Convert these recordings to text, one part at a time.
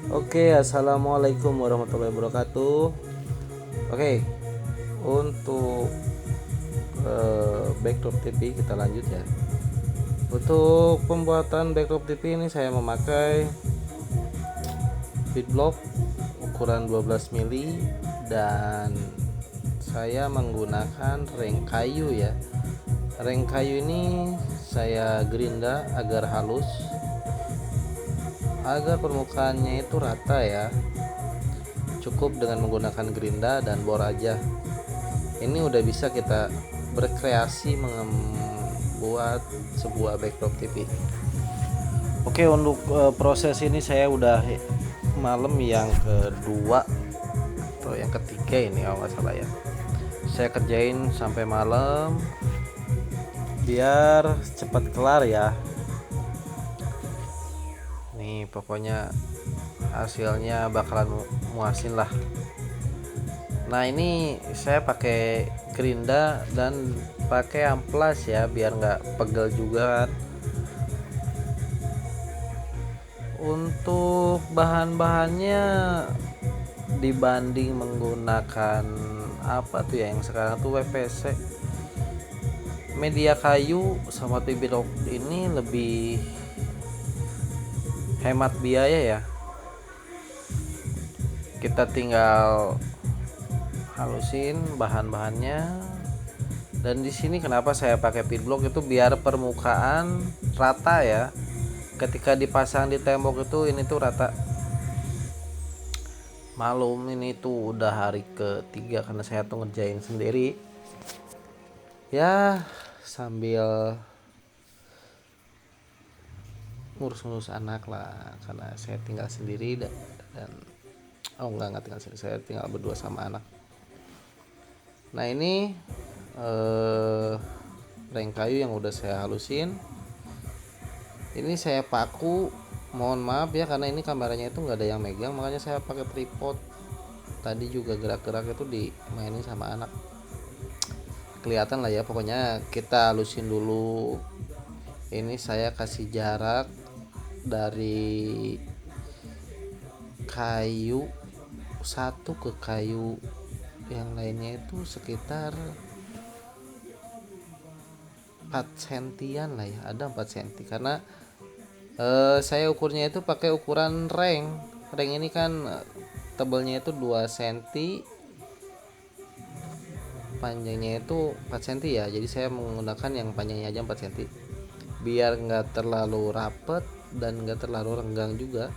Oke, assalamualaikum warahmatullahi wabarakatuh. Oke, untuk backdrop TV kita lanjut ya. Untuk pembuatan backdrop TV ini saya memakai feedblock ukuran 12 mili dan saya menggunakan reng kayu ya. Reng kayu ini saya gerinda agar halus, agar permukaannya itu rata ya. Cukup dengan menggunakan gerinda dan bor aja. Ini udah bisa kita berkreasi membuat sebuah backdrop TV. Oke, untuk proses ini saya udah malam yang kedua atau yang ketiga ini kalau nggak salah ya. Saya kerjain sampai malam biar cepat kelar ya. Nih pokoknya hasilnya bakalan muasin lah. Nah ini saya pakai gerinda dan pakai amplas ya biar nggak pegel juga kan. Untuk bahan-bahannya dibanding menggunakan apa tuh ya yang sekarang tuh WPC, media kayu sama fiberglass ini lebih hemat biaya ya. Kita tinggal halusin bahan-bahannya. Dan di sini kenapa saya pakai feedblock itu biar permukaan rata ya. Ketika dipasang di tembok itu ini tuh rata. Malum ini tuh udah hari ketiga karena saya tuh ngerjain sendiri. Ya sambil ngurus-ngurus anak lah karena saya tinggal sendiri dan oh enggak tinggal sendiri, saya tinggal berdua sama anak. Nah ini reng kayu yang udah saya halusin. Ini saya paku, mohon maaf ya karena ini kameranya itu nggak ada yang megang, makanya saya pakai tripod. Tadi juga gerak-gerak itu dimainin sama anak, kelihatan lah ya. Pokoknya kita halusin dulu. Ini saya kasih jarak dari kayu satu ke kayu yang lainnya itu sekitar 4 sentian lah ya, ada 4 senti karena saya ukurnya itu pakai ukuran reng ini kan tebalnya itu 2 senti, panjangnya itu 4 senti ya, jadi saya menggunakan yang panjangnya aja 4 senti biar nggak terlalu rapet dan nggak terlalu renggang juga.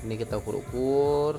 Ini kita ukur-ukur.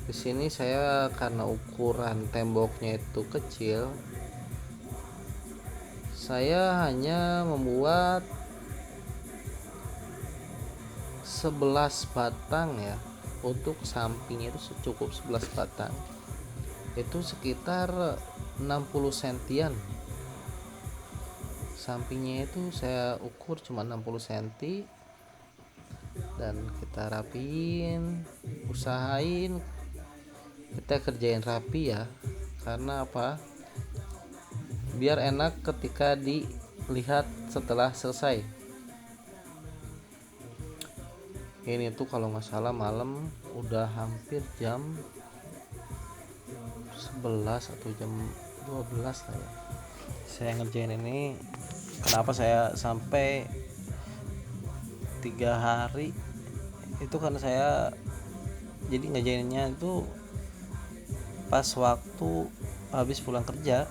Di sini saya karena ukuran temboknya itu kecil, saya hanya membuat 11 batang ya. Untuk sampingnya itu cukup 11 batang. Itu sekitar 60 sentian. Sampingnya itu saya ukur cuma 60 cm dan kita rapiin, usahain kita kerjain rapi ya. Karena apa? Biar enak ketika dilihat setelah selesai. Ini tuh kalau nggak salah malam udah hampir jam 11 atau jam 12 lah ya. Saya ngerjain ini, kenapa saya sampai 3 hari itu karena saya jadi ngerjainnya itu pas waktu habis pulang kerja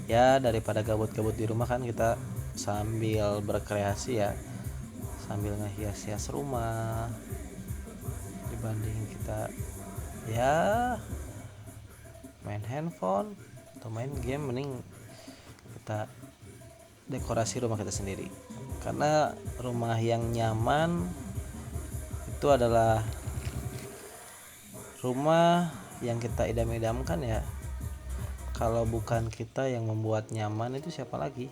ya. Daripada gabut-gabut di rumah kan kita sambil berkreasi ya, sambil ngehias-hias rumah, dibanding kita ya main handphone atau main game, mending kita dekorasi rumah kita sendiri. Karena rumah yang nyaman itu adalah rumah yang kita idam-idamkan ya. Kalau bukan kita yang membuat nyaman, itu siapa lagi?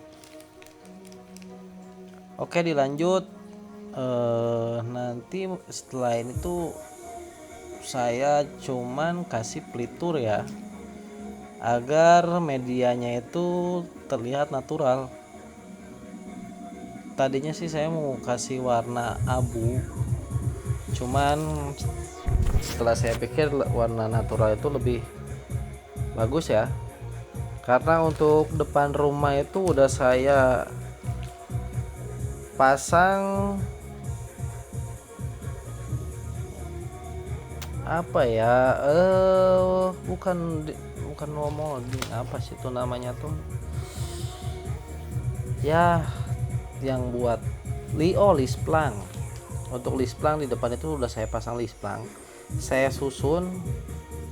Oke, dilanjut. Nanti setelah ini tuh saya cuman kasih pelitur ya, agar medianya itu terlihat natural. tadinya sih saya mau kasih warna abu, cuman setelah saya pikir warna natural itu lebih bagus ya, karena untuk depan rumah itu udah saya pasang apa ya, bukan ngomong apa sih itu namanya tuh ya, yang buat lisplang. Untuk lisplang di depan itu udah saya pasang lisplang, saya susun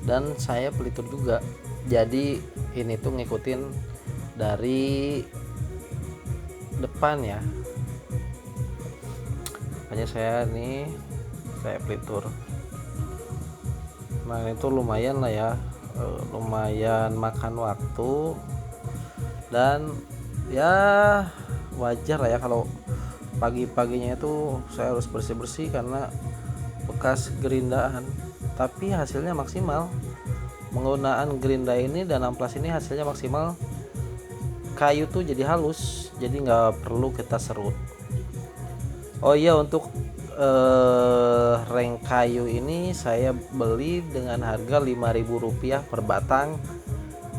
dan saya pelitur juga. Jadi ini tuh ngikutin dari depan ya, makanya saya pelitur. Nah itu lumayan lah ya, lumayan makan waktu, dan ya wajar lah ya kalau pagi-paginya itu saya harus bersih-bersih karena bekas gerindaan. Tapi hasilnya maksimal, penggunaan gerinda ini dan amplas ini hasilnya maksimal. Kayu tuh jadi halus, jadi nggak perlu kita serut. Oh iya, untuk reng kayu ini saya beli dengan harga Rp5.000 per batang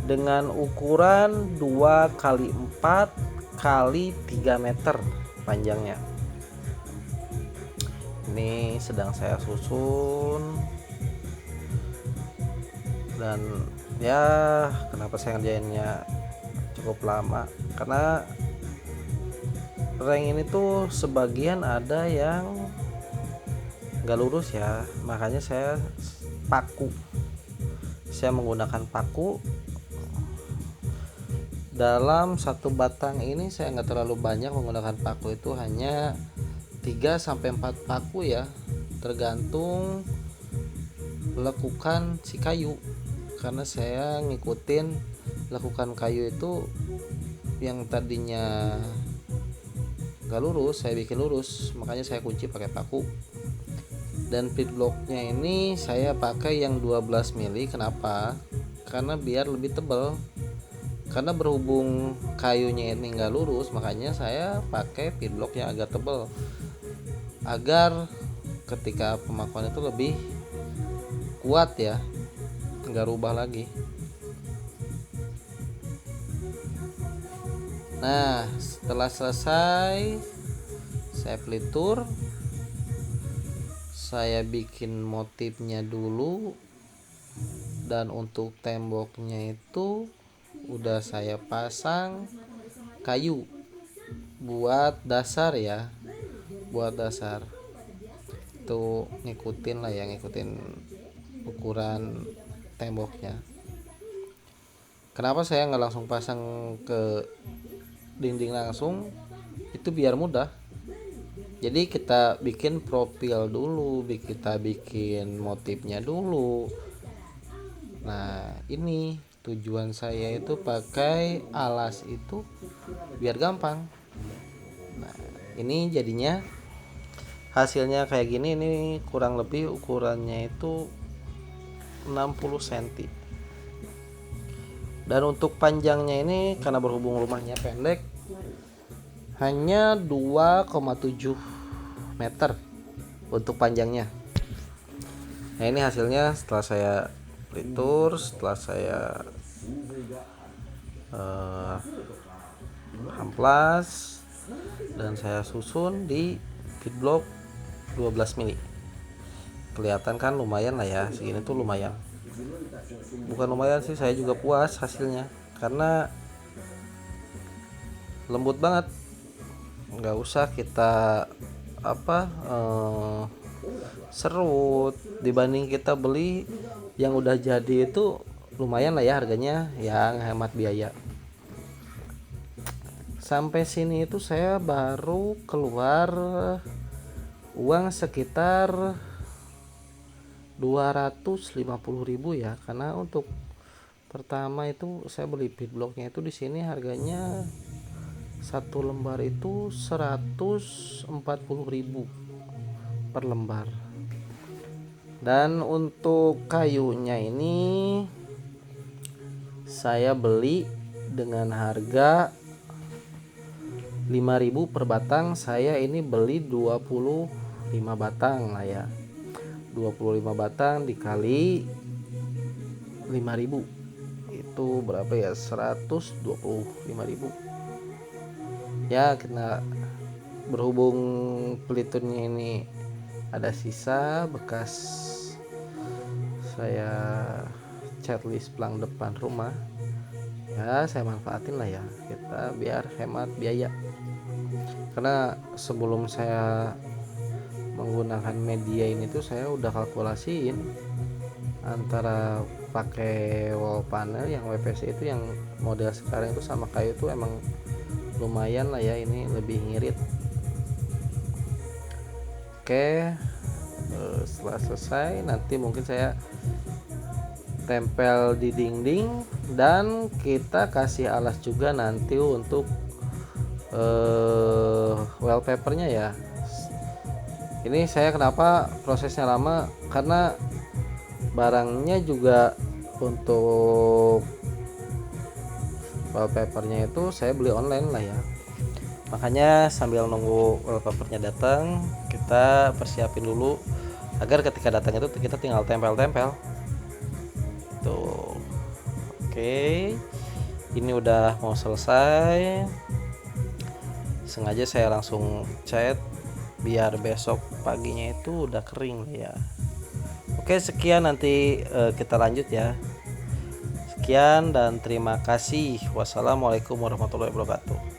dengan ukuran 2x4x3 meter panjangnya. Ini sedang saya susun, dan ya kenapa saya ngerjainnya cukup lama, karena reng ini tuh sebagian ada yang nggak lurus ya, makanya saya menggunakan paku. Dalam satu batang ini saya nggak terlalu banyak menggunakan paku, itu hanya 3-4 paku ya, tergantung lekukan si kayu, karena saya ngikutin lekukan kayu itu yang tadinya nggak lurus saya bikin lurus, makanya saya kunci pakai paku. Dan feedlocknya ini saya pakai yang 12 mili. Kenapa? Karena biar lebih tebal, karena berhubung kayunya ini nggak lurus, makanya saya pakai feedlock yang agak tebal agar ketika pemakaian itu lebih kuat ya, nggak rubah lagi. Nah setelah selesai saya pelitur, saya bikin motifnya dulu, dan untuk temboknya itu udah saya pasang kayu buat dasar ya, buat dasar itu ngikutin lah ya, ngikutin ukuran temboknya. Kenapa saya nggak langsung pasang ke dinding langsung, itu biar mudah. Jadi kita bikin profil dulu, kita bikin motifnya dulu. Nah ini tujuan saya itu pakai alas itu biar gampang. Nah ini jadinya hasilnya kayak gini. Ini kurang lebih ukurannya itu 60 cm. Dan untuk panjangnya ini karena berhubung rumahnya pendek, hanya 2,7 meter untuk panjangnya. Nah ini hasilnya setelah saya pelitur, setelah saya amplas, dan saya susun di feedlock 12 mili. Kelihatan kan lumayan lah ya, segini tuh lumayan. Bukan lumayan sih, saya juga puas hasilnya karena lembut banget. Nggak usah kita serut, dibanding kita beli yang udah jadi itu lumayan lah ya harganya, yang hemat biaya. Sampai sini itu saya baru keluar uang sekitar 250.000 ya, karena untuk pertama itu saya beli feedlocknya itu di sini harganya satu lembar itu 140.000 per lembar. Dan untuk kayunya ini saya beli dengan harga 5.000 per batang. Saya ini beli 25 batang lah ya. 25 batang dikali 5.000 itu berapa ya? 125.000 ya. Kita berhubung pelitunnya ini ada sisa bekas saya cat list pelang depan rumah ya, saya manfaatin lah ya kita biar hemat biaya. Karena sebelum saya menggunakan media ini tuh saya udah kalkulasiin antara pakai wall panel yang WPC itu yang model sekarang itu sama kayu itu emang lumayan lah ya, ini lebih ngirit. Oke, setelah selesai nanti mungkin saya tempel di dinding dan kita kasih alas juga nanti untuk wallpapernya ya. Ini saya kenapa prosesnya lama, karena barangnya juga untuk wallpapernya itu saya beli online lah ya. Makanya sambil nunggu wallpapernya datang, kita persiapin dulu agar ketika datang itu kita tinggal tempel-tempel. Tuh. Oke. Ini udah mau selesai. Sengaja saya langsung cat biar besok paginya itu udah kering ya. Oke, sekian, nanti kita lanjut ya. Sekian dan terima kasih. Wassalamualaikum warahmatullahi wabarakatuh.